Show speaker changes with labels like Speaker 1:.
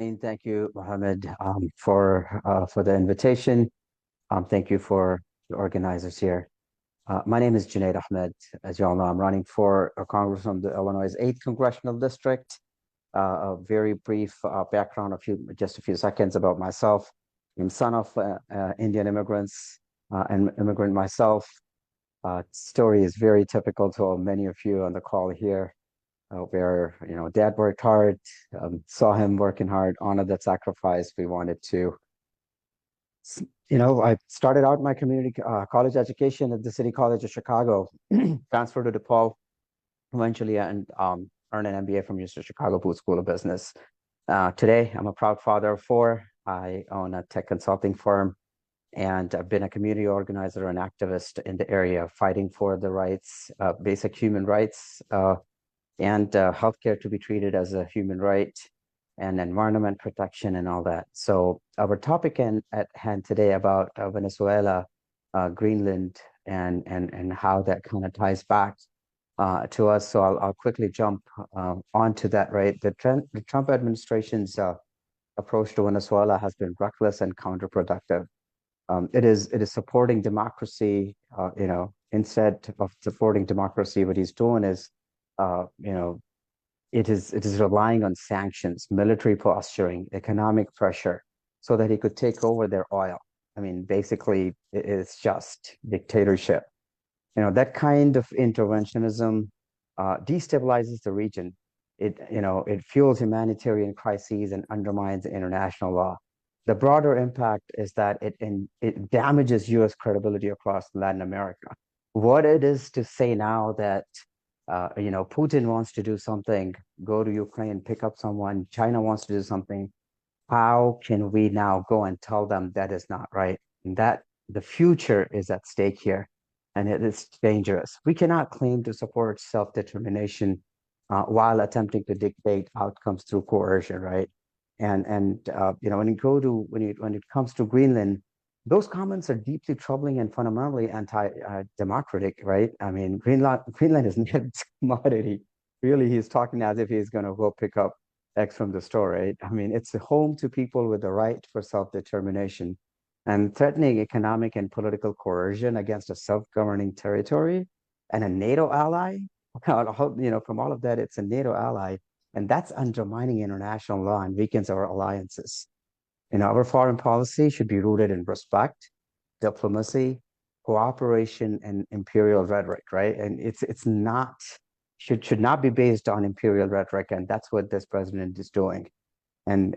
Speaker 1: And thank you, Mohammed, for the invitation. Thank you for the organizers here. My name is Junaid Ahmed. As you all know, I'm running for Congress from the Illinois 8th Congressional District. A very brief background, just a few seconds about myself. I'm son of Indian immigrants and immigrant myself. Story is very typical to many of you on the call here, where dad worked hard, saw him working hard, honored that sacrifice. We wanted to, I started out my community college education at the City College of Chicago, transferred to DePaul eventually, and earned an MBA from University of Chicago Booth School of Business. Today, I'm a proud father of four. I own a tech consulting firm, and I've been a community organizer and activist in the area, fighting for the rights, basic human rights, and healthcare to be treated as a human right, and environment protection and all that. So our topic at hand today about Venezuela, Greenland, and how that kind of ties back to us. So I'll quickly jump onto that. Right, the Trump administration's approach to Venezuela has been reckless and counterproductive. It is supporting democracy. Instead of supporting democracy, what he's doing is, uh, you know, it is relying on sanctions, military posturing, economic pressure, so that he could take over their oil. I mean, basically, it's just dictatorship. That kind of interventionism destabilizes the region. It fuels humanitarian crises and undermines international law. The broader impact is that it damages U.S. credibility across Latin America. What it is to say now that Putin wants to do something, go to Ukraine, pick up someone, China wants to do something, how can we now go and tell them that is not right? And that the future is at stake here, and it is dangerous. We cannot claim to support self-determination while attempting to dictate outcomes through coercion, right? And when it comes to Greenland, those comments are deeply troubling and fundamentally anti-democratic, right? I mean, Greenland is not a commodity. Really, he's talking as if he's going to go pick up X from the store, right? I mean, it's a home to people with the right for self-determination, and threatening economic and political coercion against a self-governing territory and a NATO ally. From all of that, it's a NATO ally, and that's undermining international law and weakens our alliances. Our foreign policy should be rooted in respect, diplomacy, cooperation, and imperial rhetoric, right? And it's not should not be based on imperial rhetoric, and that's what this president is doing. And